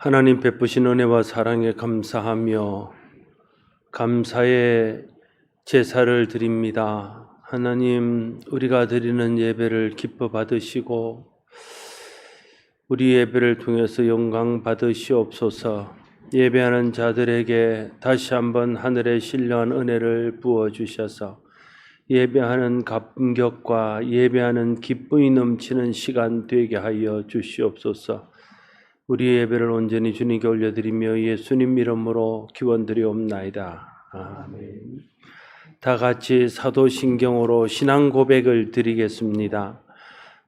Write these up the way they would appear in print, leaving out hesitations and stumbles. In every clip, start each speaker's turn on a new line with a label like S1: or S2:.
S1: 하나님 베푸신 은혜와 사랑에 감사하며 감사의 제사를 드립니다. 하나님, 우리가 드리는 예배를 기뻐 받으시고 우리 예배를 통해서 영광 받으시옵소서. 예배하는 자들에게 다시 한번 하늘의 신령한 은혜를 부어주셔서 예배하는 감격과 예배하는 기쁨이 넘치는 시간 되게 하여 주시옵소서. 우리 예배를 온전히 주님께 올려드리며 예수님 이름으로 기원드리옵나이다. 아멘. 다 같이 사도신경으로 신앙 고백을 드리겠습니다.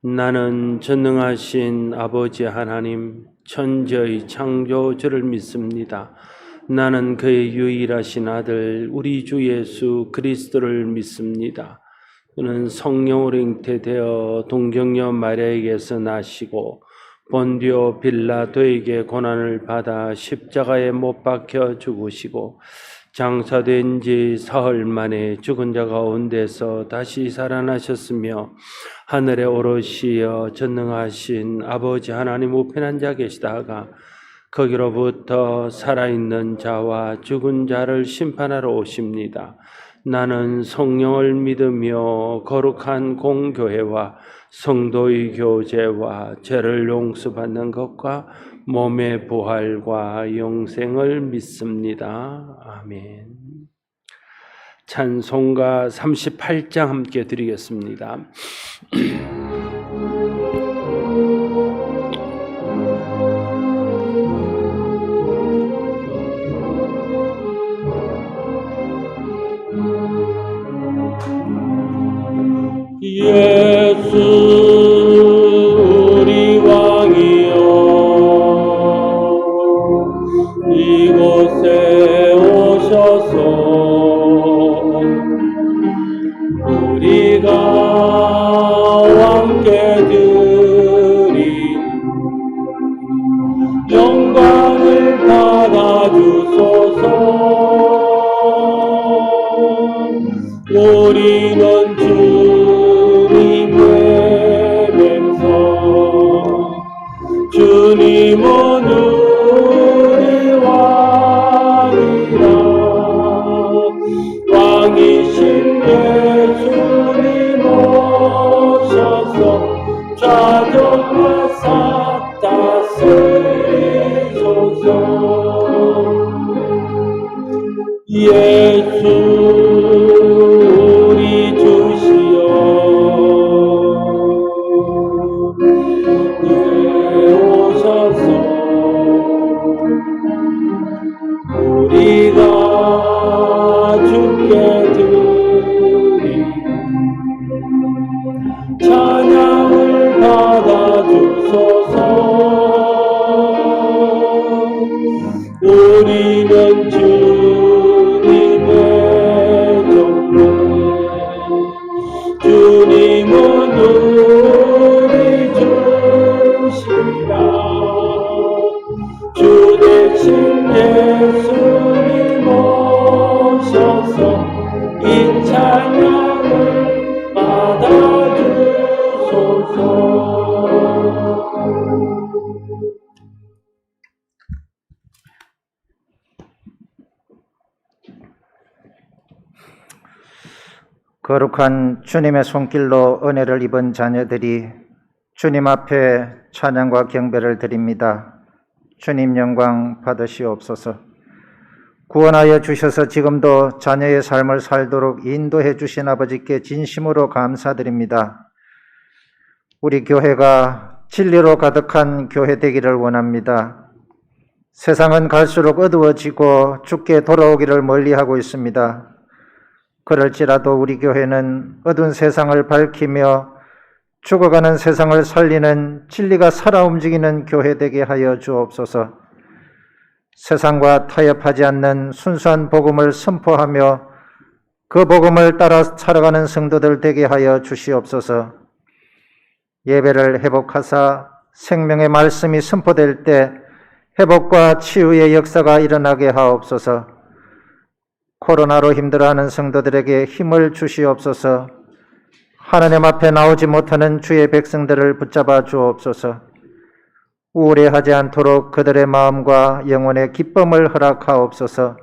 S1: 나는 전능하신 아버지 하나님, 천지의 창조주를 믿습니다. 나는 그의 유일하신 아들 우리 주 예수 그리스도를 믿습니다. 그는 성령으로 잉태되어 동정녀 마리아에게서 나시고 본디오 빌라도에게 고난을 받아 십자가에 못 박혀 죽으시고 장사된 지 사흘 만에 죽은 자 가운데서 다시 살아나셨으며 하늘에 오르시어 전능하신 아버지 하나님 우편한 자 계시다가 거기로부터 살아있는 자와 죽은 자를 심판하러 오십니다. 나는 성령을 믿으며 거룩한 공교회와 성도의 교제와 죄를 용서받는 것과 몸의 부활과 영생을 믿습니다. 아멘. 찬송가 38장 함께 드리겠습니다. 예수 우리 왕이여, 이곳에 오셔서 우리가 왕께 드린 영광을 받아주소서. 우리는 주님의 백성, 주님은 우리 왕이라. 왕이신 예수님 오셔서 좌정과 싹 다스리소서. 예수 우리 주시여, 오셔서 우리가 주께 드린 찬양을 받아주소서. 우리는 주님의 종들, 주님은 우리 주시라. 주 대신 예수님 오셔서 이 찬양을 받아주소서.
S2: 거룩한 주님의 손길로 은혜를 입은 자녀들이 주님 앞에 찬양과 경배를 드립니다. 주님 영광 받으시옵소서. 구원하여 주셔서 지금도 자녀의 삶을 살도록 인도해 주신 아버지께 진심으로 감사드립니다. 우리 교회가 진리로 가득한 교회 되기를 원합니다. 세상은 갈수록 어두워지고 주께 돌아오기를 멀리하고 있습니다. 그럴지라도 우리 교회는 어두운 세상을 밝히며 죽어가는 세상을 살리는 진리가 살아 움직이는 교회 되게 하여 주옵소서. 세상과 타협하지 않는 순수한 복음을 선포하며 그 복음을 따라 살아가는 성도들 되게 하여 주시옵소서. 예배를 회복하사 생명의 말씀이 선포될 때 회복과 치유의 역사가 일어나게 하옵소서. 코로나로 힘들어하는 성도들에게 힘을 주시옵소서. 하나님 앞에 나오지 못하는 주의 백성들을 붙잡아 주옵소서. 우울해하지 않도록 그들의 마음과 영혼의 기쁨을 허락하옵소서.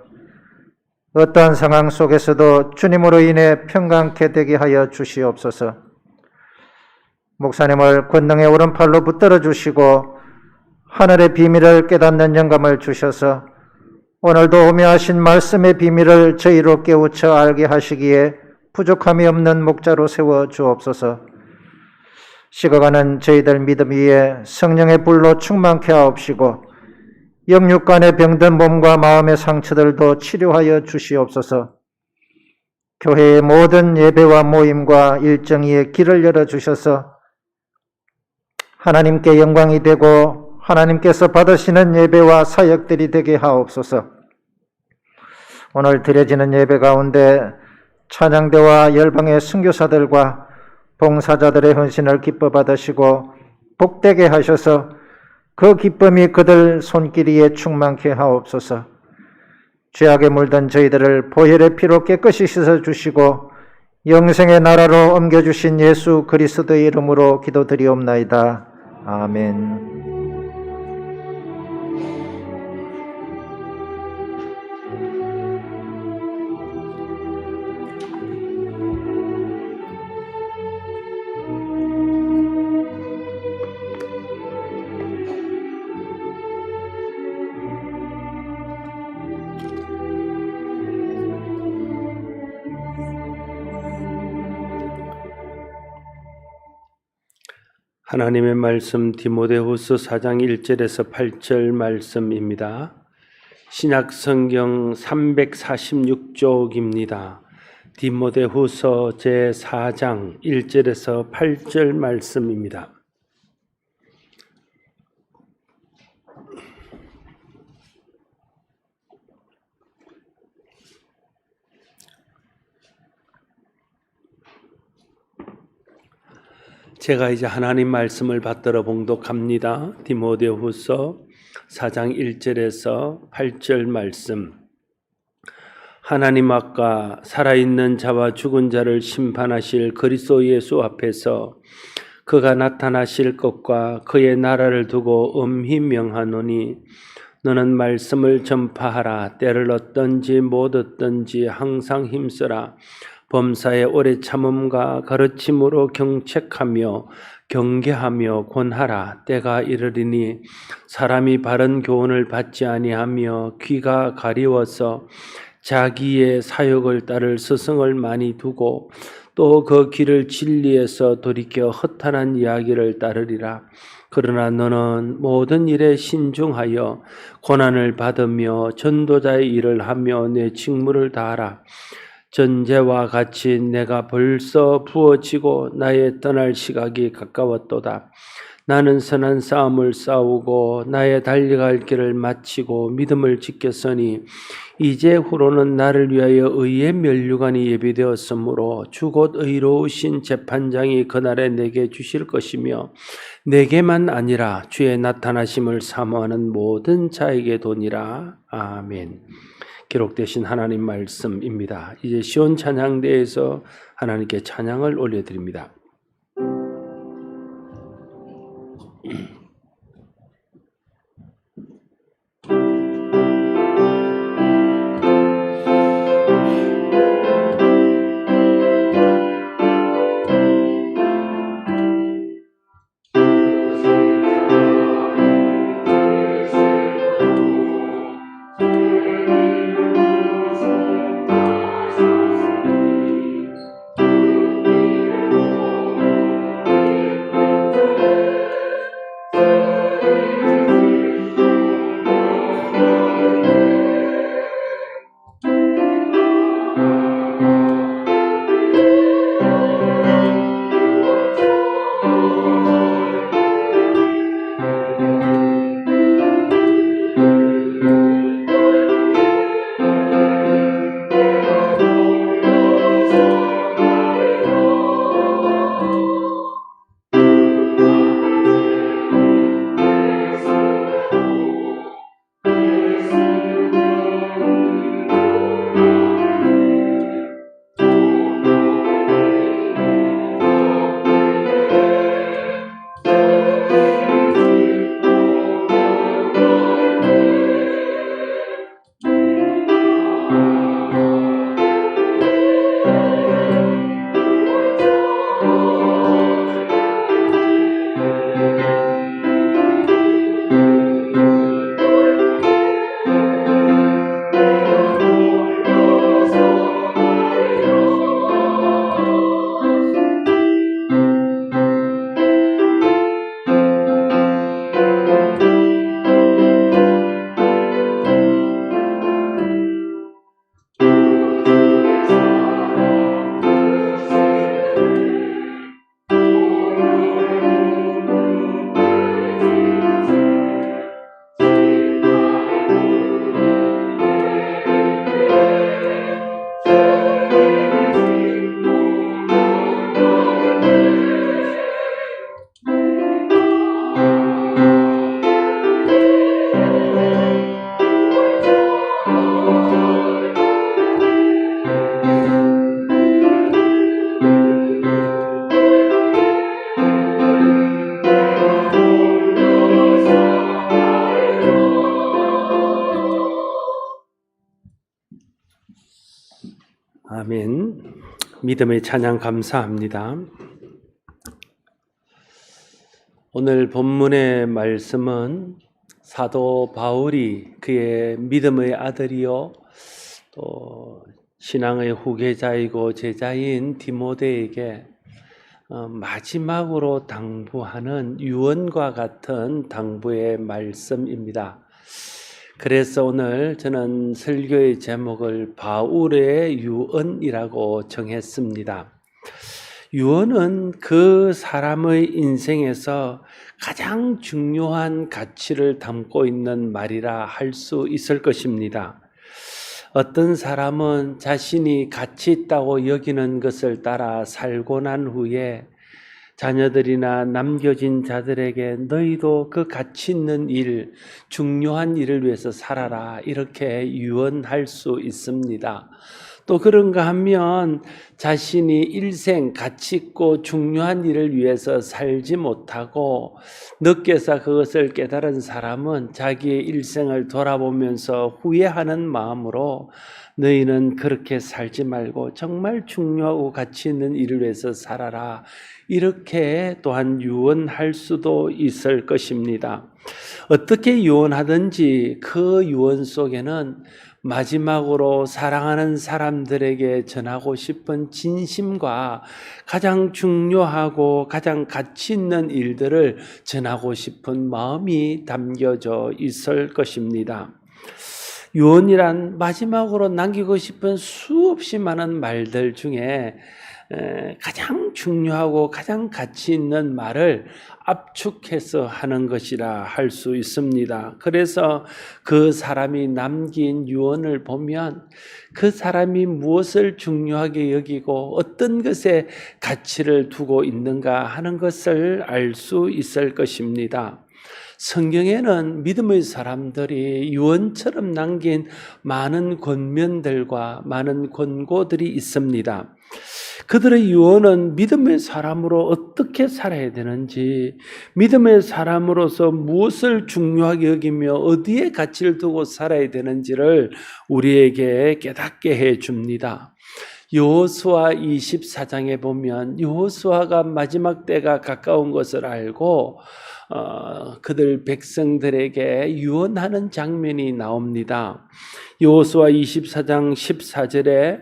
S2: 어떠한 상황 속에서도 주님으로 인해 평강케 되게 하여 주시옵소서. 목사님을 권능의 오른팔로 붙들어 주시고 하늘의 비밀을 깨닫는 영감을 주셔서 오늘도 오묘하신 말씀의 비밀을 저희로 깨우쳐 알게 하시기에 부족함이 없는 목자로 세워 주옵소서. 식어가는 저희들 믿음 위에 성령의 불로 충만케 하옵시고 영육간의 병든 몸과 마음의 상처들도 치료하여 주시옵소서. 교회의 모든 예배와 모임과 일정위에 길을 열어주셔서 하나님께 영광이 되고 하나님께서 받으시는 예배와 사역들이 되게 하옵소서. 오늘 드려지는 예배 가운데 찬양대와 열방의 선교사들과 봉사자들의 헌신을 기뻐 받으시고 복되게 하셔서 그 기쁨이 그들 손길이에 충만케 하옵소서. 죄악에 물든 저희들을 보혈의 피로 깨끗이 씻어주시고 영생의 나라로 옮겨주신 예수 그리스도의 이름으로 기도드리옵나이다. 아멘.
S1: 하나님의 말씀 디모데후서 4장 1절에서 8절 말씀입니다. 신약 성경 346쪽입니다. 디모데후서 제4장 1절에서 8절 말씀입니다. 제가 이제 하나님 말씀을 받들어 봉독합니다. 디모데후서 4장 1절에서 8절 말씀. 하나님 앞과 살아있는 자와 죽은 자를 심판하실 그리스도 예수 앞에서 그가 나타나실 것과 그의 나라를 두고 엄히 명하노니 너는 말씀을 전파하라. 때를 얻든지 못 얻든지 항상 힘쓰라. 범사의 오래 참음과 가르침으로 경책하며 경계하며 권하라. 때가 이르리니 사람이 바른 교훈을 받지 아니하며 귀가 가리워서 자기의 사욕을 따를 스승을 많이 두고 또 그 길을 진리에서 돌이켜 허탄한 이야기를 따르리라. 그러나 너는 모든 일에 신중하여 고난을 받으며 전도자의 일을 하며 내 직무를 다하라. 전제와 같이 내가 벌써 부어지고 나의 떠날 시각이 가까웠도다. 나는 선한 싸움을 싸우고 나의 달려갈 길을 마치고 믿음을 지켰으니 이제 후로는 나를 위하여 의의 면류관이 예비되었으므로 주 곧 의로우신 재판장이 그날에 내게 주실 것이며 내게만 아니라 주의 나타나심을 사모하는 모든 자에게 도니라. 아멘. 기록되신 하나님 말씀입니다. 이제 시온 찬양대에서 하나님께 찬양을 올려드립니다. 아멘. 믿음의 찬양 감사합니다. 오늘 본문의 말씀은 사도 바울이 그의 믿음의 아들이요 또 신앙의 후계자이고 제자인 디모데에게 마지막으로 당부하는 유언과 같은 당부의 말씀입니다. 그래서 오늘 저는 설교의 제목을 바울의 유언이라고 정했습니다. 유언은 그 사람의 인생에서 가장 중요한 가치를 담고 있는 말이라 할 수 있을 것입니다. 어떤 사람은 자신이 가치 있다고 여기는 것을 따라 살고 난 후에 자녀들이나 남겨진 자들에게 너희도 그 가치 있는 일, 중요한 일을 위해서 살아라 이렇게 유언할 수 있습니다. 또 그런가 하면 자신이 일생 가치 있고 중요한 일을 위해서 살지 못하고 늦게서 그것을 깨달은 사람은 자기의 일생을 돌아보면서 후회하는 마음으로 너희는 그렇게 살지 말고 정말 중요하고 가치 있는 일을 위해서 살아라 이렇게 또한 유언할 수도 있을 것입니다. 어떻게 유언하든지 그 유언 속에는 마지막으로 사랑하는 사람들에게 전하고 싶은 진심과 가장 중요하고 가장 가치 있는 일들을 전하고 싶은 마음이 담겨져 있을 것입니다. 유언이란 마지막으로 남기고 싶은 수없이 많은 말들 중에 가장 중요하고 가장 가치 있는 말을 압축해서 하는 것이라 할 수 있습니다. 그래서 그 사람이 남긴 유언을 보면 그 사람이 무엇을 중요하게 여기고 어떤 것에 가치를 두고 있는가 하는 것을 알 수 있을 것입니다. 성경에는 믿음의 사람들이 유언처럼 남긴 많은 권면들과 많은 권고들이 있습니다. 그들의 유언은 믿음의 사람으로 어떻게 살아야 되는지, 믿음의 사람으로서 무엇을 중요하게 여기며 어디에 가치를 두고 살아야 되는지를 우리에게 깨닫게 해 줍니다. 여호수아 24장에 보면 여호수아가 마지막 때가 가까운 것을 알고 그들 백성들에게 유언하는 장면이 나옵니다. 여호수아 24장 14절에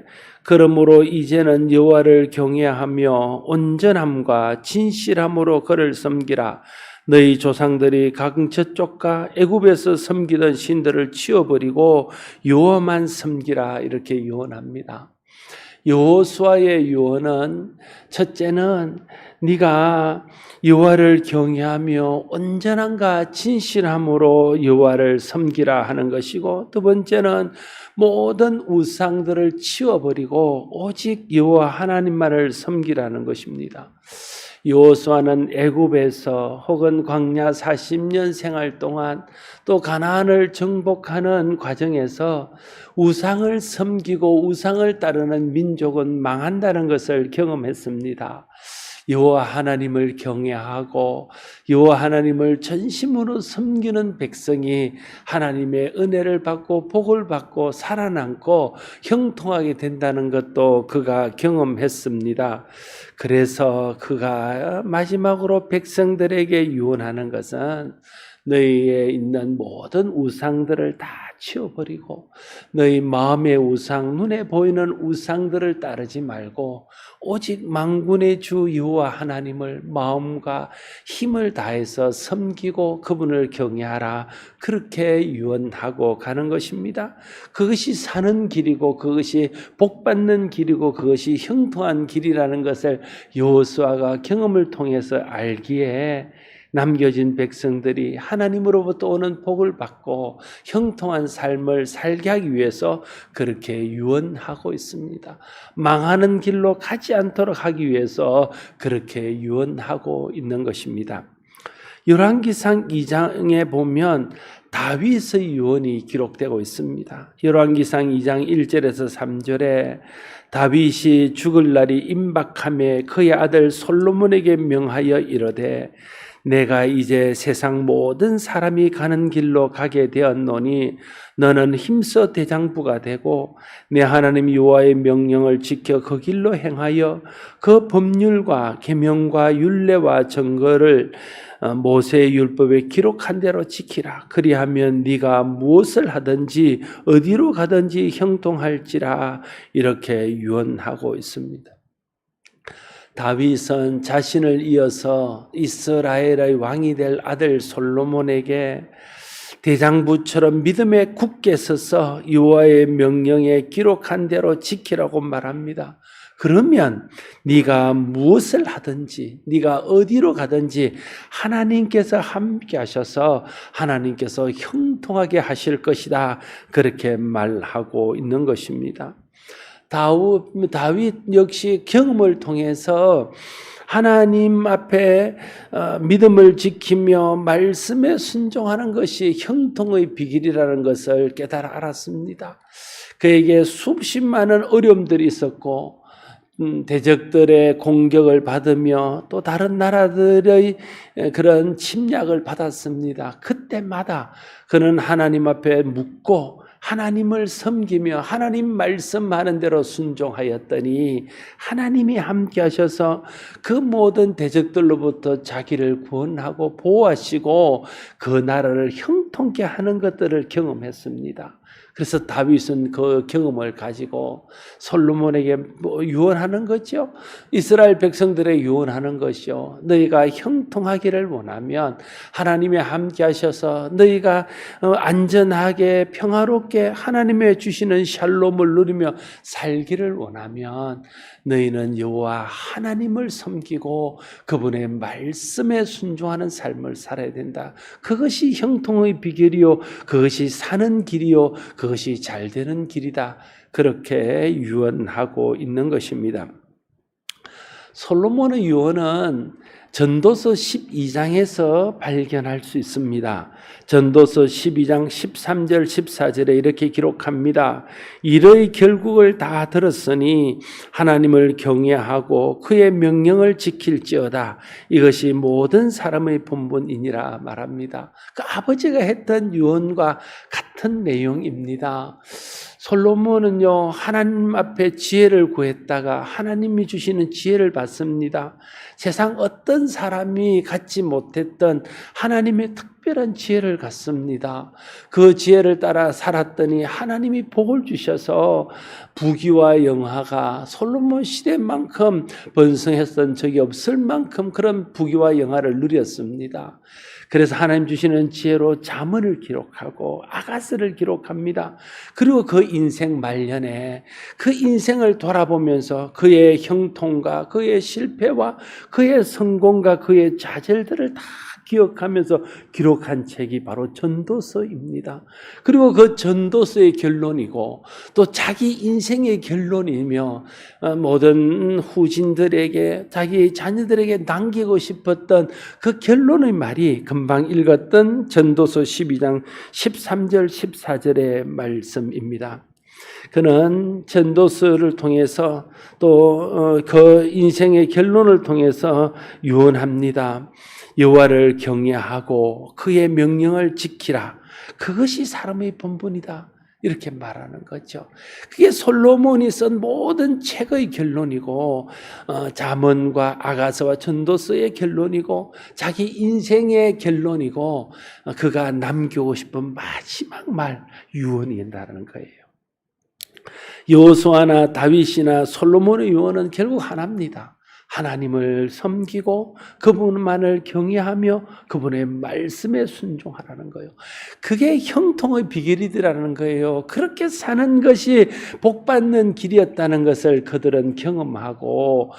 S1: 그러므로 이제는 여호와를 경외하며 온전함과 진실함으로 그를 섬기라. 너희 조상들이 강처 쫓가 애굽에서 섬기던 신들을 치워버리고 여호와만 섬기라 이렇게 유언합니다. 여호수아의 유언은 첫째는 네가 여호와를 경외하며 온전함과 진실함으로 여호와를 섬기라 하는 것이고, 두 번째는 모든 우상들을 치워버리고 오직 여호와 하나님만을 섬기라는 것입니다. 여호수아는 애굽에서 혹은 광야 40년 생활 동안 또 가나안을 정복하는 과정에서 우상을 섬기고 우상을 따르는 민족은 망한다는 것을 경험했습니다. 여호와 하나님을 경외하고 여호와 하나님을 전심으로 섬기는 백성이 하나님의 은혜를 받고 복을 받고 살아남고 형통하게 된다는 것도 그가 경험했습니다. 그래서 그가 마지막으로 백성들에게 유언하는 것은 너희에 있는 모든 우상들을 다 치워버리고 너희 마음의 우상, 눈에 보이는 우상들을 따르지 말고 오직 만군의 주 여호와 하나님을 마음과 힘을 다해서 섬기고 그분을 경외하라 그렇게 유언하고 가는 것입니다. 그것이 사는 길이고 그것이 복받는 길이고 그것이 형통한 길이라는 것을 여호수아가 경험을 통해서 알기에 남겨진 백성들이 하나님으로부터 오는 복을 받고 형통한 삶을 살게 하기 위해서 그렇게 유언하고 있습니다. 망하는 길로 가지 않도록 하기 위해서 그렇게 유언하고 있는 것입니다. 열왕기상 2장에 보면 다윗의 유언이 기록되고 있습니다. 열왕기상 2장 1절에서 3절에 다윗이 죽을 날이 임박함에 그의 아들 솔로몬에게 명하여 이르되 내가 이제 세상 모든 사람이 가는 길로 가게 되었노니 너는 힘써 대장부가 되고 내 하나님 여호와의 명령을 지켜 그 길로 행하여 그 법률과 계명과 율례와 증거를 모세의 율법에 기록한 대로 지키라. 그리하면 네가 무엇을 하든지 어디로 가든지 형통할지라. 이렇게 유언하고 있습니다. 다윗은 자신을 이어서 이스라엘의 왕이 될 아들 솔로몬에게 대장부처럼 믿음에 굳게 서서 여호와의 명령에 기록한 대로 지키라고 말합니다. 그러면 네가 무엇을 하든지 네가 어디로 가든지 하나님께서 함께 하셔서 하나님께서 형통하게 하실 것이다. 그렇게 말하고 있는 것입니다. 다윗 역시 경험을 통해서 하나님 앞에 믿음을 지키며 말씀에 순종하는 것이 형통의 비결이라는 것을 깨달아 알았습니다. 그에게 수십 많은 어려움들이 있었고 대적들의 공격을 받으며 또 다른 나라들의 그런 침략을 받았습니다. 그때마다 그는 하나님 앞에 묻고 하나님을 섬기며 하나님 말씀하는 대로 순종하였더니 하나님이 함께 하셔서 그 모든 대적들로부터 자기를 구원하고 보호하시고 그 나라를 형통케 하는 것들을 경험했습니다. 그래서 다윗은 그 경험을 가지고 솔로몬에게 유언하는 거죠. 이스라엘 백성들에게 유언하는 것이요. 너희가 형통하기를 원하면 하나님이 함께 하셔서 너희가 안전하게 평화롭게 하나님의 주시는 샬롬을 누리며 살기를 원하면 너희는 여호와 하나님을 섬기고 그분의 말씀에 순종하는 삶을 살아야 된다. 그것이 형통의 비결이요, 그것이 사는 길이요, 그것이 잘 되는 길이다. 그렇게 유언하고 있는 것입니다. 솔로몬의 유언은 전도서 12장에서 발견할 수 있습니다. 전도서 12장 13절 14절에 이렇게 기록합니다. 일의 결국을 다 들었으니 하나님을 경외하고 그의 명령을 지킬지어다. 이것이 모든 사람의 본분이니라 말합니다. 그 아버지가 했던 유언과 같은 내용입니다. 솔로몬은요, 하나님 앞에 지혜를 구했다가 하나님이 주시는 지혜를 받습니다. 세상 어떤 사람이 갖지 못했던 하나님의 특별한 지혜를 갖습니다. 그 지혜를 따라 살았더니 하나님이 복을 주셔서 부귀와 영화가 솔로몬 시대만큼 번성했던 적이 없을 만큼 그런 부귀와 영화를 누렸습니다. 그래서 하나님 주시는 지혜로 잠언을 기록하고 아가스를 기록합니다. 그리고 그 인생 말년에 그 인생을 돌아보면서 그의 형통과 그의 실패와 그의 성공과 그의 좌절들을 다 기억하면서 기록한 책이 바로 전도서입니다. 그리고 그 전도서의 결론이고 또 자기 인생의 결론이며 모든 후진들에게 자기 자녀들에게 남기고 싶었던 그 결론의 말이 금방 읽었던 전도서 12장 13절 14절의 말씀입니다. 그는 전도서를 통해서 또 그 인생의 결론을 통해서 유언합니다. 여호와를 경외하고 그의 명령을 지키라. 그것이 사람의 본분이다. 이렇게 말하는 거죠. 그게 솔로몬이 쓴 모든 책의 결론이고 잠언과 아가서와 전도서의 결론이고 자기 인생의 결론이고 그가 남기고 싶은 마지막 말 유언이라는 거예요. 여호수아나 다윗이나 솔로몬의 유언은 결국 하나입니다. 하나님을 섬기고 그분만을 경외하며 그분의 말씀에 순종하라는 거예요. 그게 형통의 비결이라는 거예요. 그렇게 사는 것이 복받는 길이었다는 것을 그들은 경험하고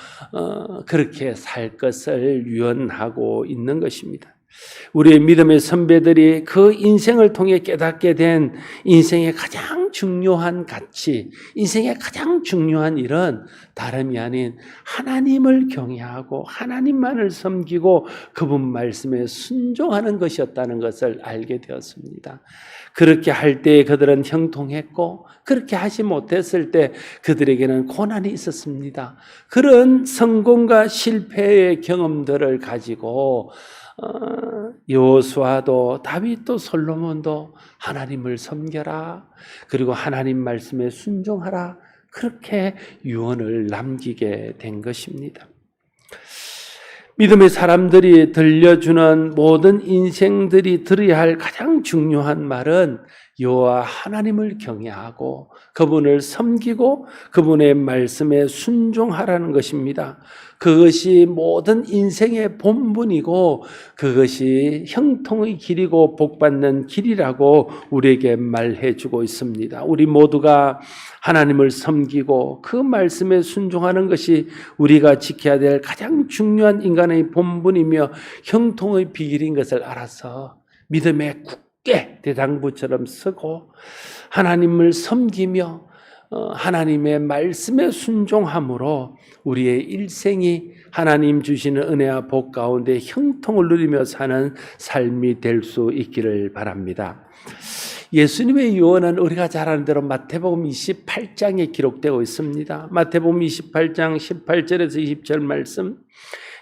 S1: 그렇게 살 것을 유언하고 있는 것입니다. 우리의 믿음의 선배들이 그 인생을 통해 깨닫게 된 인생의 가장 중요한 가치, 인생의 가장 중요한 일은 다름이 아닌 하나님을 경외하고 하나님만을 섬기고 그분 말씀에 순종하는 것이었다는 것을 알게 되었습니다. 그렇게 할 때 그들은 형통했고 그렇게 하지 못했을 때 그들에게는 고난이 있었습니다. 그런 성공과 실패의 경험들을 가지고 여호수아도 다윗도 솔로몬도 하나님을 섬겨라. 그리고 하나님 말씀에 순종하라. 그렇게 유언을 남기게 된 것입니다. 믿음의 사람들이 들려주는 모든 인생들이 들어야 할 가장 중요한 말은 여호와 하나님을 경외하고 그분을 섬기고 그분의 말씀에 순종하라는 것입니다. 그것이 모든 인생의 본분이고 그것이 형통의 길이고 복받는 길이라고 우리에게 말해주고 있습니다. 우리 모두가 하나님을 섬기고 그 말씀에 순종하는 것이 우리가 지켜야 될 가장 중요한 인간의 본분이며 형통의 비결인 것을 알아서 믿음의 굳게 대장부처럼 서고 하나님을 섬기며 하나님의 말씀에 순종함으로 우리의 일생이 하나님 주시는 은혜와 복 가운데 형통을 누리며 사는 삶이 될 수 있기를 바랍니다. 예수님의 유언은 우리가 잘 아는 대로 마태복음 28장에 기록되고 있습니다. 마태복음 28장 18절에서 20절 말씀,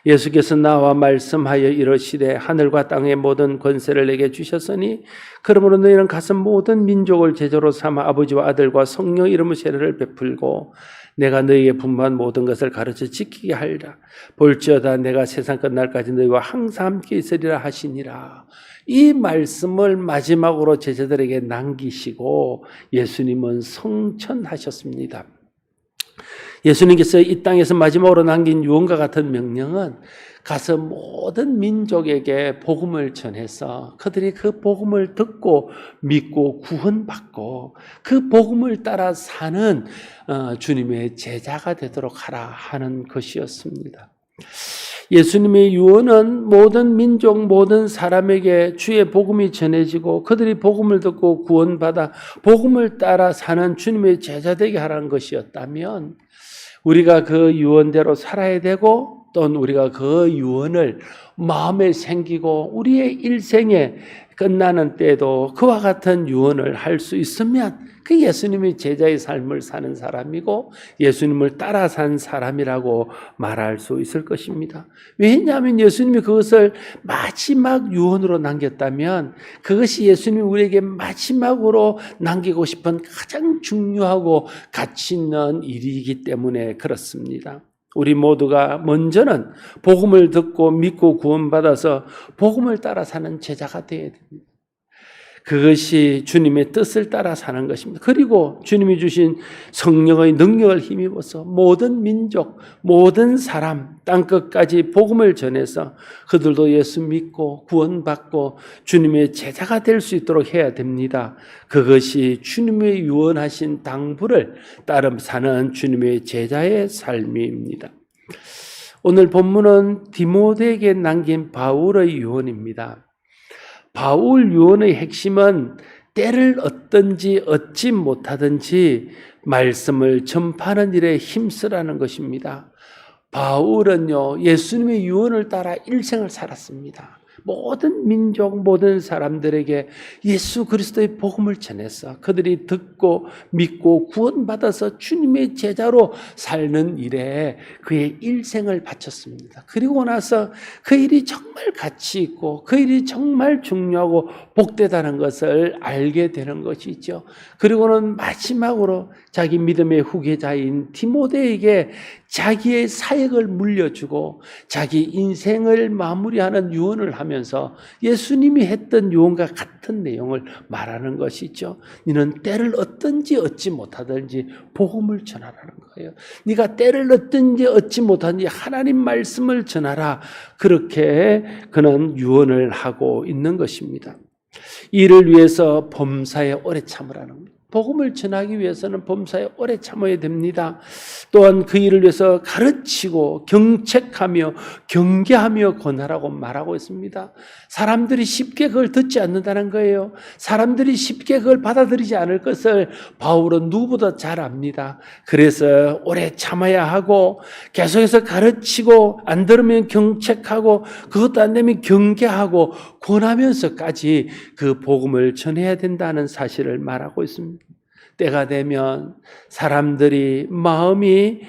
S1: 예수께서 나와 말씀하여 이르시되 하늘과 땅의 모든 권세를 내게 주셨으니 그러므로 너희는 가서 모든 민족을 제자로 삼아 아버지와 아들과 성령 이름으로 세례를 베풀고 내가 너희에게 분부한 모든 것을 가르쳐 지키게 하리라. 볼지어다 내가 세상 끝날까지 너희와 항상 함께 있으리라 하시니라. 이 말씀을 마지막으로 제자들에게 남기시고 예수님은 성천하셨습니다. 예수님께서 이 땅에서 마지막으로 남긴 유언과 같은 명령은 가서 모든 민족에게 복음을 전해서 그들이 그 복음을 듣고 믿고 구원받고 그 복음을 따라 사는 주님의 제자가 되도록 하라 하는 것이었습니다. 예수님의 유언은 모든 민족, 모든 사람에게 주의 복음이 전해지고 그들이 복음을 듣고 구원받아 복음을 따라 사는 주님의 제자 되게 하라는 것이었다면 우리가 그 유언대로 살아야 되고 또는 우리가 그 유언을 마음에 생기고 우리의 일생에 끝나는 때에도 그와 같은 유언을 할 수 있으면 그 예수님이 제자의 삶을 사는 사람이고 예수님을 따라 산 사람이라고 말할 수 있을 것입니다. 왜냐하면 예수님이 그것을 마지막 유언으로 남겼다면 그것이 예수님이 우리에게 마지막으로 남기고 싶은 가장 중요하고 가치 있는 일이기 때문에 그렇습니다. 우리 모두가 먼저는 복음을 듣고 믿고 구원받아서 복음을 따라 사는 제자가 되어야 됩니다. 그것이 주님의 뜻을 따라 사는 것입니다. 그리고 주님이 주신 성령의 능력을 힘입어서 모든 민족, 모든 사람, 땅끝까지 복음을 전해서 그들도 예수 믿고 구원받고 주님의 제자가 될 수 있도록 해야 됩니다. 그것이 주님의 유언하신 당부를 따름 사는 주님의 제자의 삶입니다. 오늘 본문은 디모데에게 남긴 바울의 유언입니다. 바울 유언의 핵심은 때를 얻든지 얻지 못하든지 말씀을 전파하는 일에 힘쓰라는 것입니다. 바울은요, 예수님의 유언을 따라 일생을 살았습니다. 모든 민족, 모든 사람들에게 예수 그리스도의 복음을 전해서 그들이 듣고 믿고 구원받아서 주님의 제자로 사는 일에 그의 일생을 바쳤습니다. 그리고 나서 그 일이 정말 가치 있고 그 일이 정말 중요하고 복되다는 것을 알게 되는 것이죠. 그리고는 마지막으로 자기 믿음의 후계자인 디모데에게 자기의 사역을 물려주고 자기 인생을 마무리하는 유언을 하면서 예수님이 했던 유언과 같은 내용을 말하는 것이죠. 너는 때를 얻든지 얻지 못하든지 복음을 전하라는 거예요. 네가 때를 얻든지 얻지 못하든지 하나님 말씀을 전하라. 그렇게 그는 유언을 하고 있는 것입니다. 이를 위해서 범사에 오래 참으라는 겁니다. 복음을 전하기 위해서는 범사에 오래 참아야 됩니다. 또한 그 일을 위해서 가르치고 경책하며 경계하며 권하라고 말하고 있습니다. 사람들이 쉽게 그걸 듣지 않는다는 거예요. 사람들이 쉽게 그걸 받아들이지 않을 것을 바울은 누구보다 잘 압니다. 그래서 오래 참아야 하고 계속해서 가르치고 안 들으면 경책하고 그것도 안 되면 경계하고 권하면서까지 그 복음을 전해야 된다는 사실을 말하고 있습니다. 때가 되면 사람들이 마음이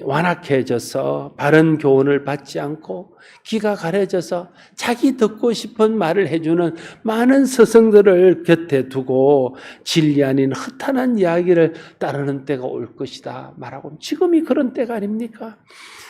S1: 완악해져서 바른 교훈을 받지 않고 귀가 가려져서 자기 듣고 싶은 말을 해주는 많은 스승들을 곁에 두고 진리 아닌 허탄한 이야기를 따르는 때가 올 것이다 말하고, 지금이 그런 때가 아닙니까?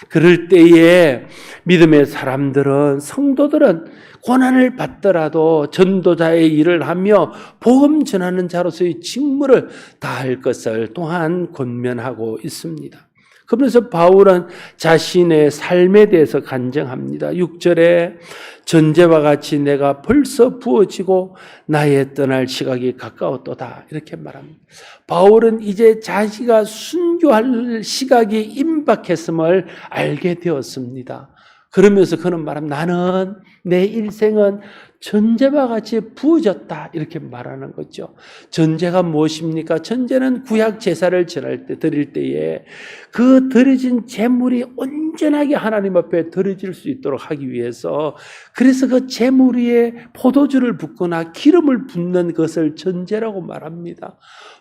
S1: 그럴 때에 믿음의 사람들은, 성도들은 고난을 받더라도 전도자의 일을 하며 복음 전하는 자로서의 직무를 다할 것을 또한 권면하고 있습니다. 그러면서 바울은 자신의 삶에 대해서 간증합니다. 6절에 전제와 같이 내가 벌써 부어지고 나의 떠날 시각이 가까웠도다, 이렇게 말합니다. 바울은 이제 자기가 순교할 시각이 임박했음을 알게 되었습니다. 그러면서 그는 말합니다. 나는, 내 인생은 전제와 같이 부어졌다, 이렇게 말하는 거죠. 전제가 무엇입니까? 전제는 구약 제사를 드릴 때에 그 드려진 제물이 온전하게 하나님 앞에 드려질 수 있도록 하기 위해서, 그래서 그 제물 위에 포도주를 붓거나 기름을 붓는 것을 전제라고 말합니다.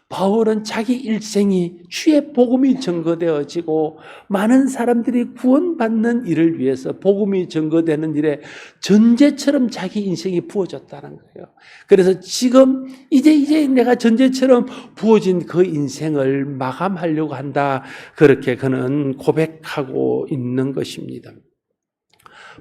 S1: 바울은 자기 일생이 주의 복음이 증거되어지고 많은 사람들이 구원받는 일을 위해서 복음이 증거되는 일에 전제처럼 자기 인생이 부어졌다는 거예요. 그래서 지금 이제 내가 전제처럼 부어진 그 인생을 마감하려고 한다, 그렇게 그는 고백하고 있는 것입니다.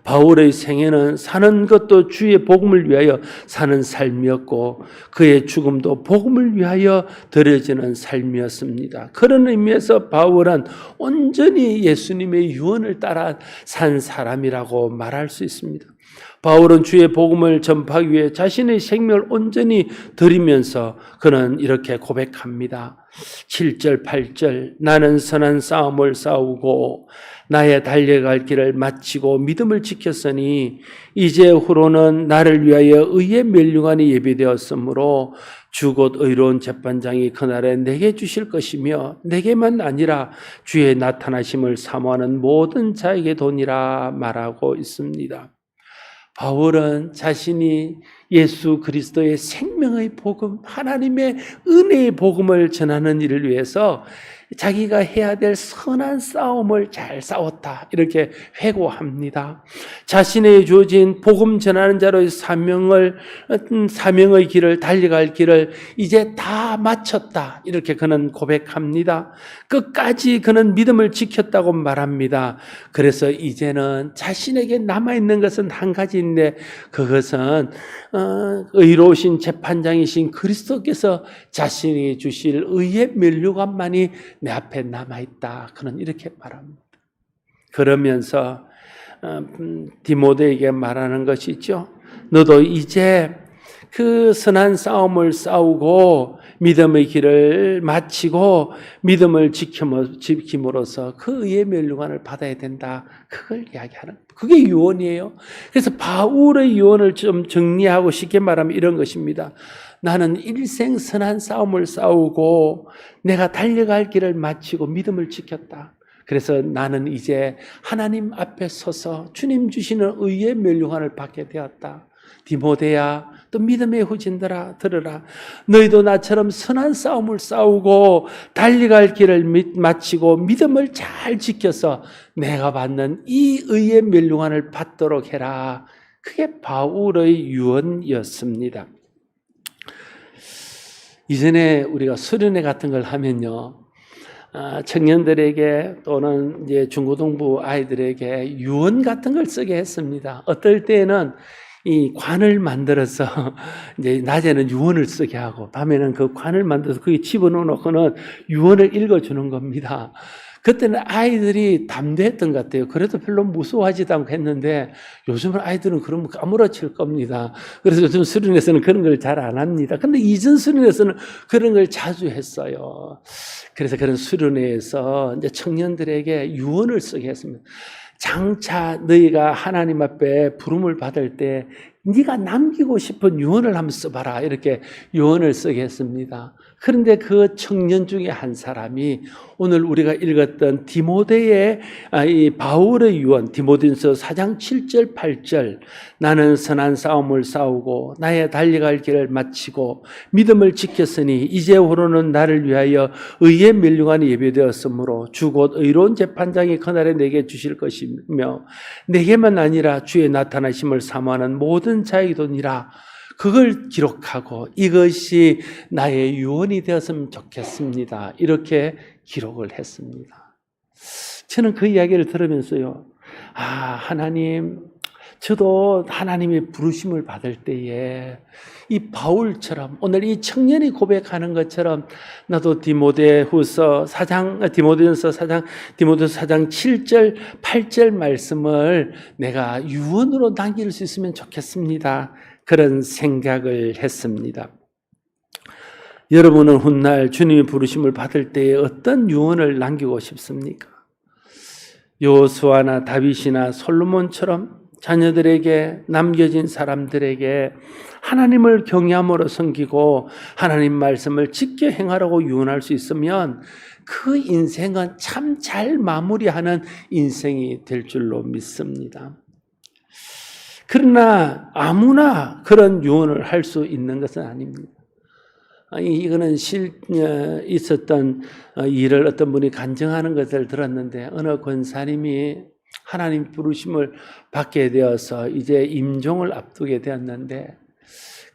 S1: 바울의 생애는 사는 것도 주의 복음을 위하여 사는 삶이었고, 그의 죽음도 복음을 위하여 드려지는 삶이었습니다. 그런 의미에서 바울은 온전히 예수님의 유언을 따라 산 사람이라고 말할 수 있습니다. 바울은 주의 복음을 전파하기 위해 자신의 생명을 온전히 드리면서 그는 이렇게 고백합니다. 7절 8절 나는 선한 싸움을 싸우고 나의 달려갈 길을 마치고 믿음을 지켰으니 이제후로는 나를 위하여 의의 멸류관이 예비되었으므로 주 곧 의로운 재판장이 그날에 내게 주실 것이며 내게만 아니라 주의 나타나심을 사모하는 모든 자에게 도니라 말하고 있습니다. 바울은 자신이 예수 그리스도의 생명의 복음, 하나님의 은혜의 복음을 전하는 일을 위해서 자기가 해야 될 선한 싸움을 잘 싸웠다, 이렇게 회고합니다. 자신의 주어진 복음 전하는 자로의 사명의 길을, 달려갈 길을 이제 다 마쳤다, 이렇게 그는 고백합니다. 끝까지 그는 믿음을 지켰다고 말합니다. 그래서 이제는 자신에게 남아있는 것은 한 가지인데, 그것은 의로우신 재판장이신 그리스도께서 자신이 주실 의의 면류관만이 내 앞에 남아있다, 그는 이렇게 말합니다. 그러면서 디모데에게 말하는 것이죠. 너도 이제 그 선한 싸움을 싸우고 믿음의 길을 마치고 믿음을 지킴으로써 그 의의 멸류관을 받아야 된다, 그걸 이야기하는, 그게 유언이에요. 그래서 바울의 유언을 좀 정리하고 쉽게 말하면 이런 것입니다. 나는 일생 선한 싸움을 싸우고 내가 달려갈 길을 마치고 믿음을 지켰다. 그래서 나는 이제 하나님 앞에 서서 주님 주시는 의의 멸류관을 받게 되었다. 디모데야, 또 믿음의 후진들아, 들으라. 너희도 나처럼 선한 싸움을 싸우고 달려갈 길을 마치고 믿음을 잘 지켜서 내가 받는 이 의의 멸류관을 받도록 해라. 그게 바울의 유언이었습니다. 이전에 우리가 수련회 같은 걸 하면요, 청년들에게 또는 이제 중고등부 아이들에게 유언 같은 걸 쓰게 했습니다. 어떨 때는 이 관을 만들어서 이제 낮에는 유언을 쓰게 하고 밤에는 그 관을 만들어서 거기 집어넣어 놓고는 유언을 읽어주는 겁니다. 그때는 아이들이 담대했던 것 같아요. 그래도 별로 무서워하지도 않고 했는데 요즘은 아이들은 그러면 까무러칠 겁니다. 그래서 요즘 수련회에서는 그런 걸 잘 안 합니다. 근데 이전 수련회에서는 그런 걸 자주 했어요. 그래서 그런 수련회에서 이제 청년들에게 유언을 쓰게 했습니다. 장차 너희가 하나님 앞에 부름을 받을 때 네가 남기고 싶은 유언을 한번 써봐라. 이렇게 유언을 쓰게 했습니다. 그런데 그 청년 중에 한 사람이 오늘 우리가 읽었던 디모데의 이 바울의 유언, 디모데전서 4장 7절 8절, 나는 선한 싸움을 싸우고 나의 달려갈 길을 마치고 믿음을 지켰으니 이제후로는 나를 위하여 의의 면류관이 예비되었으므로 주 곧 의로운 재판장이 그날에 내게 주실 것이며 내게만 아니라 주의 나타나심을 사모하는 모든 자이도니라. 그걸 기록하고 이것이 나의 유언이 되었으면 좋겠습니다. 이렇게 기록을 했습니다. 저는 그 이야기를 들으면서요, 하나님, 저도 하나님의 부르심을 받을 때에 이 바울처럼 오늘 이 청년이 고백하는 것처럼 나도 디모데전서 4장 7절 8절 말씀을 내가 유언으로 남길 수 있으면 좋겠습니다. 그런 생각을 했습니다. 여러분은 훗날 주님의 부르심을 받을 때에 어떤 유언을 남기고 싶습니까? 여호수아나 다윗이나 솔로몬처럼 자녀들에게, 남겨진 사람들에게 하나님을 경외함으로 섬기고 하나님 말씀을 지켜 행하라고 유언할 수 있으면 그 인생은 참 잘 마무리하는 인생이 될 줄로 믿습니다. 그러나 아무나 그런 유언을 할 수 있는 것은 아닙니다. 이거는 있었던 일을 어떤 분이 간증하는 것을 들었는데, 어느 권사님이 하나님 부르심을 받게 되어서 이제 임종을 앞두게 되었는데,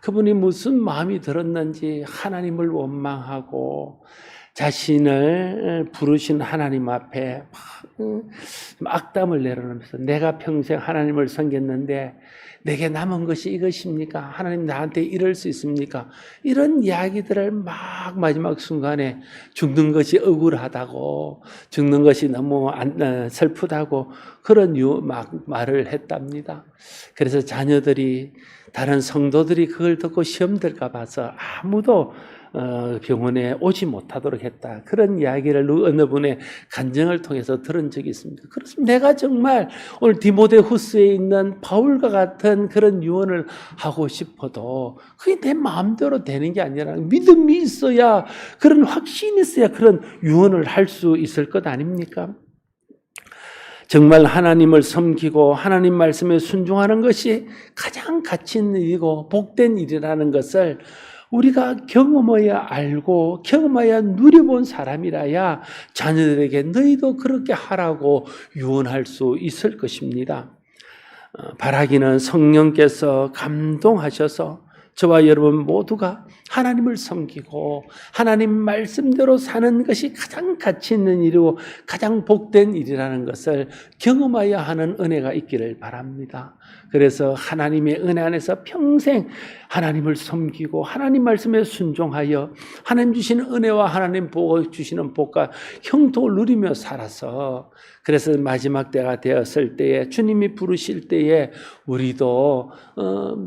S1: 그분이 무슨 마음이 들었는지 하나님을 원망하고 자신을 부르신 하나님 앞에 악담을 내려놓으면서, 내가 평생 하나님을 섬겼는데 내게 남은 것이 이것입니까? 하나님 나한테 이럴 수 있습니까? 이런 이야기들을 막 마지막 순간에 죽는 것이 억울하다고, 죽는 것이 너무 슬프다고 그런 말을 했답니다. 그래서 자녀들이, 다른 성도들이 그걸 듣고 시험될까 봐서 아무도 병원에 오지 못하도록 했다. 그런 이야기를 어느 분의 간증을 통해서 들은 적이 있습니다. 그렇습니다. 내가 정말 오늘 디모데후서에 있는 바울과 같은 그런 유언을 하고 싶어도 그게 내 마음대로 되는 게 아니라 믿음이 있어야, 그런 확신이 있어야 그런 유언을 할 수 있을 것 아닙니까? 정말 하나님을 섬기고 하나님 말씀에 순종하는 것이 가장 가치 있는 일이고 복된 일이라는 것을 우리가 경험해야 알고 경험해야 누려본 사람이라야 자녀들에게 너희도 그렇게 하라고 유언할 수 있을 것입니다. 바라기는 성령께서 감동하셔서 저와 여러분 모두가 하나님을 섬기고 하나님 말씀대로 사는 것이 가장 가치 있는 일이고 가장 복된 일이라는 것을 경험해야 하는 은혜가 있기를 바랍니다. 그래서 하나님의 은혜 안에서 평생 하나님을 섬기고 하나님 말씀에 순종하여 하나님 주시는 은혜와 하나님 주시는 복과 형통을 누리며 살아서, 그래서 마지막 때가 되었을 때에 주님이 부르실 때에 우리도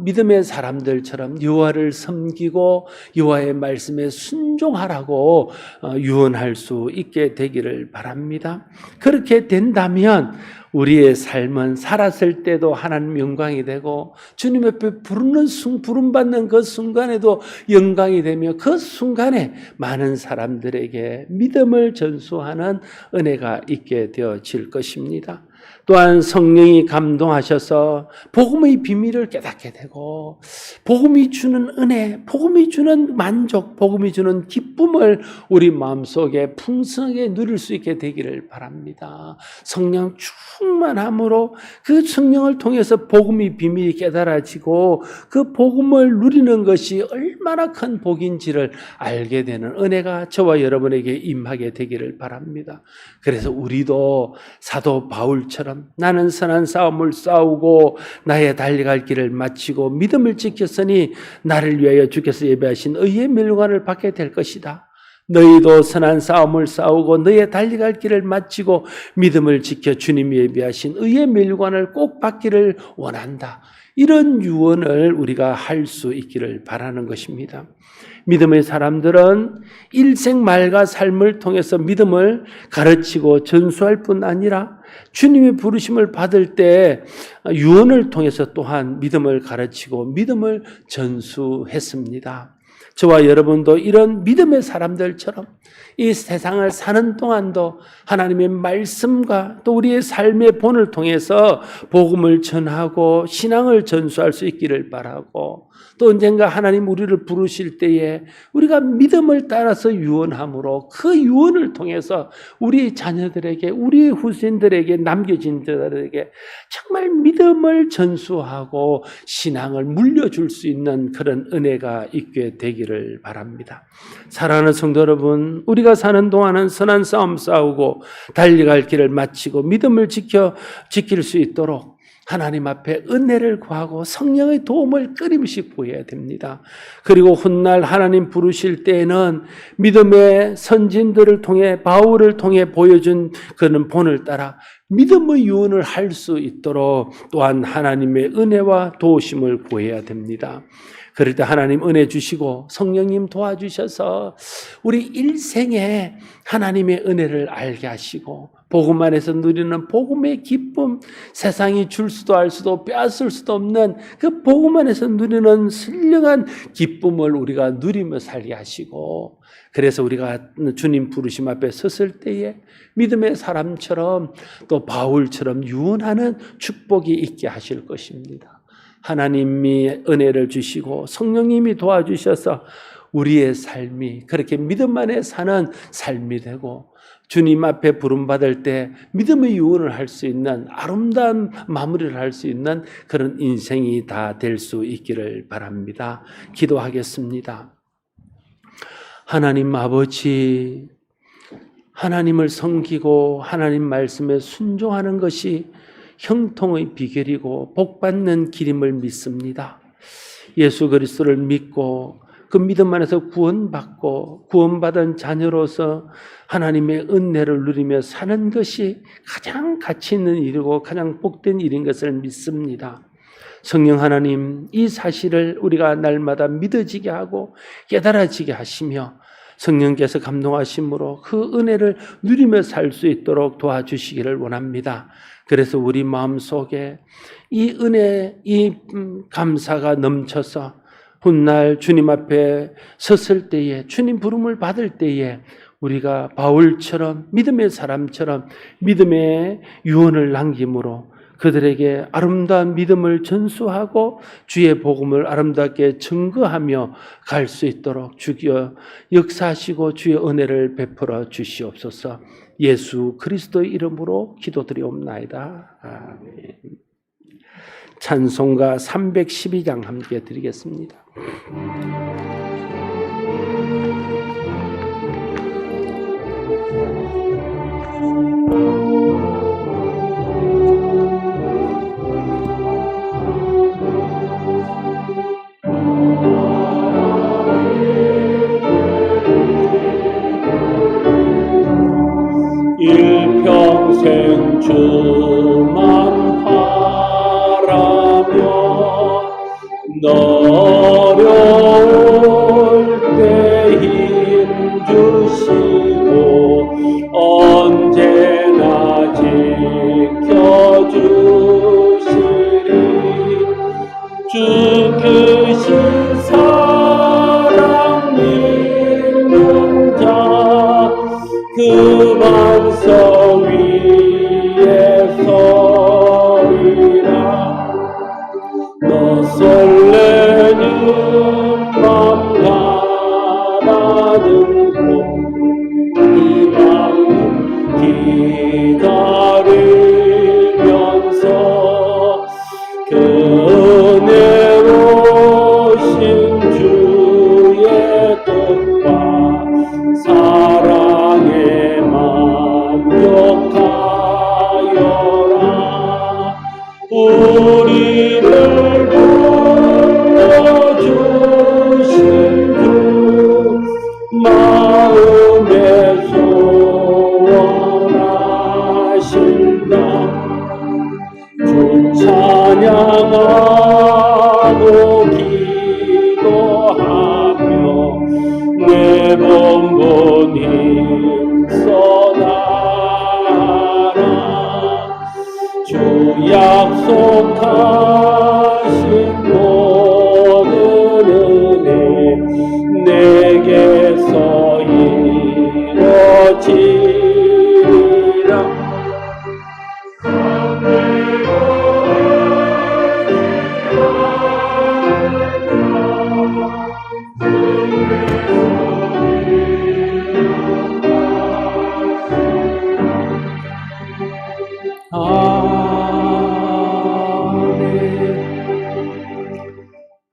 S1: 믿음의 사람들처럼 여호와를 섬기고 여호와의 말씀에 순종하라고 유언할 수 있게 되기를 바랍니다. 그렇게 된다면 우리의 삶은 살았을 때도 하나님 영광이 되고 주님 앞에 부름받는 그 순간에도 영광이 되며 그 순간에 많은 사람들에게 믿음을 전수하는 은혜가 있게 되어질 것입니다. 또한 성령이 감동하셔서 복음의 비밀을 깨닫게 되고 복음이 주는 은혜, 복음이 주는 만족, 복음이 주는 기쁨을 우리 마음속에 풍성하게 누릴 수 있게 되기를 바랍니다. 성령 충만함으로 그 성령을 통해서 복음의 비밀이 깨달아지고 그 복음을 누리는 것이 얼마나 큰 복인지를 알게 되는 은혜가 저와 여러분에게 임하게 되기를 바랍니다. 그래서 우리도 사도 바울처럼 나는 선한 싸움을 싸우고 나의 달려갈 길을 마치고 믿음을 지켰으니 나를 위하여 주께서 예배하신 의의 멸관을 받게 될 것이다. 너희도 선한 싸움을 싸우고 너의 달려갈 길을 마치고 믿음을 지켜 주님이 예비하신 의의 멸관을 꼭 받기를 원한다. 이런 유언을 우리가 할 수 있기를 바라는 것입니다. 믿음의 사람들은 일생 말과 삶을 통해서 믿음을 가르치고 전수할 뿐 아니라 주님의 부르심을 받을 때 유언을 통해서 또한 믿음을 가르치고 믿음을 전수했습니다. 저와 여러분도 이런 믿음의 사람들처럼 이 세상을 사는 동안도 하나님의 말씀과 또 우리의 삶의 본을 통해서 복음을 전하고 신앙을 전수할 수 있기를 바라고, 또 언젠가 하나님 우리를 부르실 때에 우리가 믿음을 따라서 유언함으로 그 유언을 통해서 우리 자녀들에게, 우리 후손들에게, 남겨진 자들에게 정말 믿음을 전수하고 신앙을 물려줄 수 있는 그런 은혜가 있게 되기를 바랍니다. 사랑하는 성도 여러분, 우리가 사는 동안은 선한 싸움 싸우고 달려갈 길을 마치고 믿음을 지킬 수 있도록 하나님 앞에 은혜를 구하고 성령의 도움을 끊임없이 구해야 됩니다. 그리고 훗날 하나님 부르실 때에는 믿음의 선진들을 통해, 바울을 통해 보여준 그런 본을 따라 믿음의 유언을 할 수 있도록 또한 하나님의 은혜와 도우심을 구해야 됩니다. 그럴 때 하나님 은혜 주시고 성령님 도와주셔서 우리 일생에 하나님의 은혜를 알게 하시고 복음 안에서 누리는 복음의 기쁨, 세상이 줄 수도 알 수도 빼앗을 수도 없는 그 복음 안에서 누리는 신령한 기쁨을 우리가 누리며 살게 하시고, 그래서 우리가 주님 부르심 앞에 섰을 때에 믿음의 사람처럼 또 바울처럼 유언하는 축복이 있게 하실 것입니다. 하나님이 은혜를 주시고 성령님이 도와주셔서 우리의 삶이 그렇게 믿음 안에 사는 삶이 되고, 주님 앞에 부름받을 때 믿음의 유언을 할 수 있는 아름다운 마무리를 할 수 있는 그런 인생이 다 될 수 있기를 바랍니다. 기도하겠습니다. 하나님 아버지, 하나님을 섬기고 하나님 말씀에 순종하는 것이 형통의 비결이고 복받는 길임을 믿습니다. 예수 그리스도를 믿고 그 믿음 안에서 구원받고 구원받은 자녀로서 하나님의 은혜를 누리며 사는 것이 가장 가치 있는 일이고 가장 복된 일인 것을 믿습니다. 성령 하나님, 이 사실을 우리가 날마다 믿어지게 하고 깨달아지게 하시며 성령께서 감동하심으로 그 은혜를 누리며 살 수 있도록 도와주시기를 원합니다. 그래서 우리 마음속에 이 은혜, 이 감사가 넘쳐서 훗날 주님 앞에 섰을 때에, 주님 부름을 받을 때에 우리가 바울처럼 믿음의 사람처럼 믿음의 유언을 남김으로 그들에게 아름다운 믿음을 전수하고 주의 복음을 아름답게 증거하며 갈 수 있도록 주여 역사하시고 주의 은혜를 베풀어 주시옵소서. 예수 그리스도의 이름으로 기도드리옵나이다. 아멘. 찬송가 312장 함께 드리겠습니다.
S3: 일평생 주만 바라며 어려울 때 힘 주시고 언제나 지켜주시리. 주 크신 사랑 믿는 자 그 반석 위에 서리라. 너 설레는 맘 가라앉고 이 방문 기다리면서 그 은혜로우신 주의 뜻과 사랑에 만족하여라. 우리를 불러주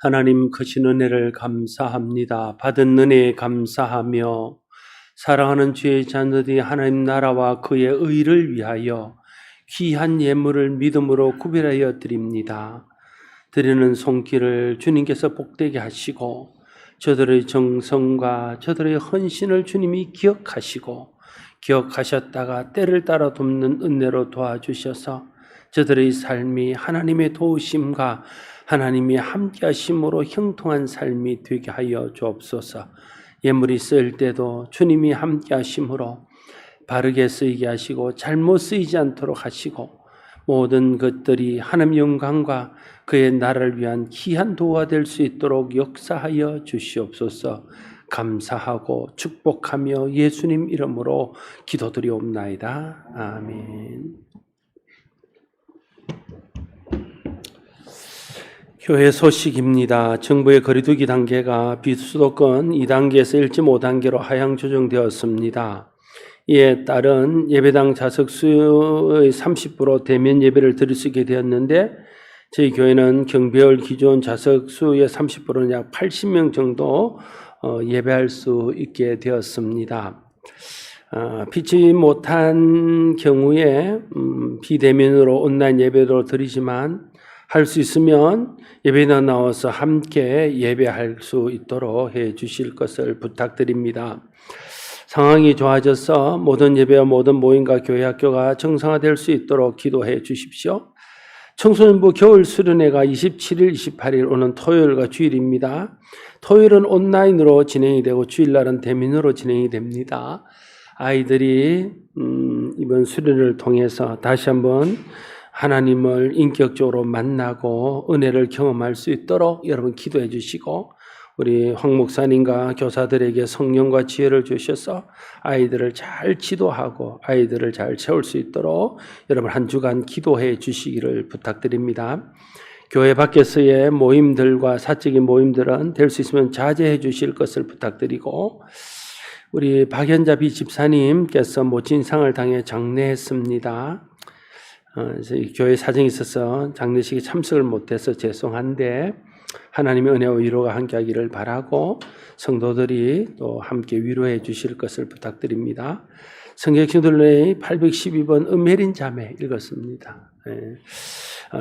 S1: 하나님 크신 은혜를 감사합니다. 받은 은혜에 감사하며 사랑하는 주의 자녀들이 하나님 나라와 그의 의를 위하여 귀한 예물을 믿음으로 구별하여 드립니다. 드리는 손길을 주님께서 복되게 하시고 저들의 정성과 저들의 헌신을 주님이 기억하셨다가 때를 따라 돕는 은혜로 도와주셔서 저들의 삶이 하나님의 도우심과 하나님이 함께하심으로 형통한 삶이 되게 하여 주옵소서. 예물이 쓰일 때도 주님이 함께하심으로 바르게 쓰이게 하시고 잘못 쓰이지 않도록 하시고 모든 것들이 하나님 영광과 그의 나라를 위한 귀한 도구가 될 수 있도록 역사하여 주시옵소서. 감사하고 축복하며 예수님 이름으로 기도드리옵나이다. 아멘. 교회 소식입니다. 정부의 거리두기 단계가 비수도권 2단계에서 1.5단계로 하향 조정되었습니다. 이에 따른 예배당 좌석수의 30% 대면 예배를 드릴 수 있게 되었는데 저희 교회는 경배월 기존 좌석수의 30%는 약 80명 정도 예배할 수 있게 되었습니다. 피치 못한 경우에 비대면으로 온라인 예배로 드리지만 할 수 있으면 예배나 나와서 함께 예배할 수 있도록 해 주실 것을 부탁드립니다. 상황이 좋아져서 모든 예배와 모든 모임과 교회 학교가 정상화될 수 있도록 기도해 주십시오. 청소년부 겨울 수련회가 27일, 28일 오는 토요일과 주일입니다. 토요일은 온라인으로 진행이 되고 주일날은 대면으로 진행이 됩니다. 아이들이 이번 수련회를 통해서 다시 한번 하나님을 인격적으로 만나고 은혜를 경험할 수 있도록 여러분 기도해 주시고 우리 황 목사님과 교사들에게 성령과 지혜를 주셔서 아이들을 잘 지도하고 아이들을 잘 채울 수 있도록 여러분 한 주간 기도해 주시기를 부탁드립니다. 교회 밖에서의 모임들과 사적인 모임들은 될 수 있으면 자제해 주실 것을 부탁드리고 우리 박연자 비집사님께서 모친상을 당해 장례했습니다. 교회 사정이 있어서 장례식에 참석을 못해서 죄송한데 하나님의 은혜와 위로가 함께하기를 바라고 성도들이 또 함께 위로해 주실 것을 부탁드립니다. 성경신도의 812번 은혜린 자매 읽었습니다.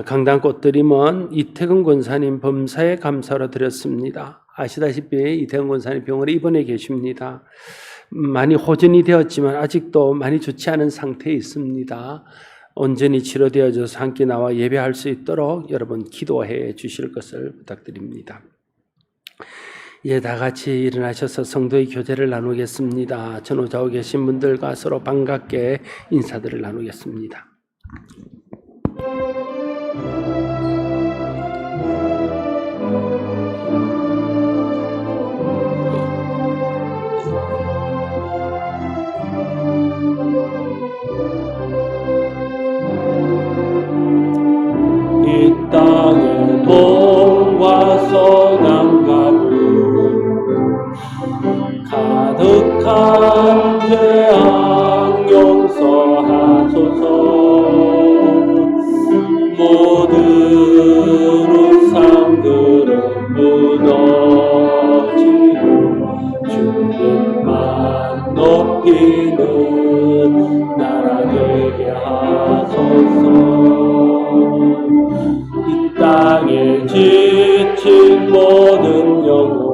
S1: 강단 꽃드림은 이태근 권사님 범사에 감사로 드렸습니다. 아시다시피 이태근 권사님 병원에 입원해 계십니다. 많이 호전이 되었지만 아직도 많이 좋지 않은 상태에 있습니다. 온전히 치료되어져서 함께 나와 예배할 수 있도록 여러분 기도해 주실 것을 부탁드립니다. 이제 다 같이 일어나셔서 성도의 교제를 나누겠습니다. 전후좌우 계신 분들과 서로 반갑게 인사들을 나누겠습니다.
S3: 이 땅의 동과 서남가부 가득한 죄악 용서하소서. 모든 우상들은 무너지고 주님만 높이는 나라 되게 하소서. 이 땅에 지친 모든 영혼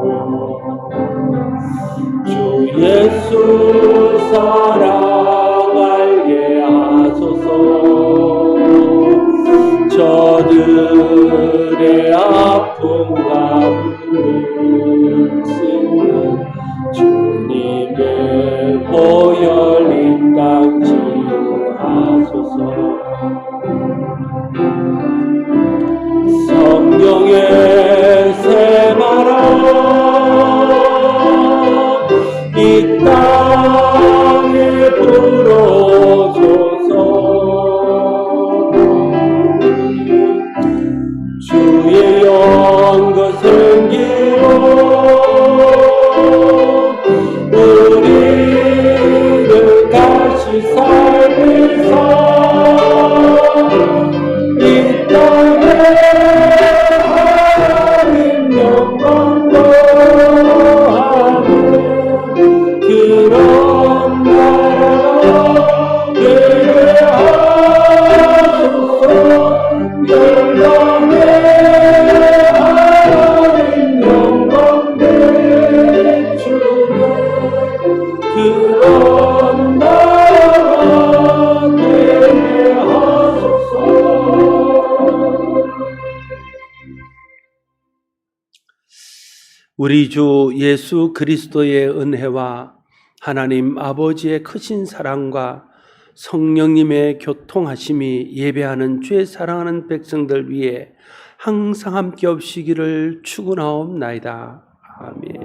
S3: 주 예수 사랑 알게 하소서. 저들의 아픔과 눈을 씻는 주님의 보혈 이 땅 치유하소서. 성령의 새바람 이 땅에 불어줘서. 주의 영거 생기로
S1: 우리 주 예수 그리스도의 은혜와 하나님 아버지의 크신 사랑과 성령님의 교통하심이 예배하는 주의 사랑하는 백성들 위해 항상 함께 없이기를 축원하옵나이다. 아멘.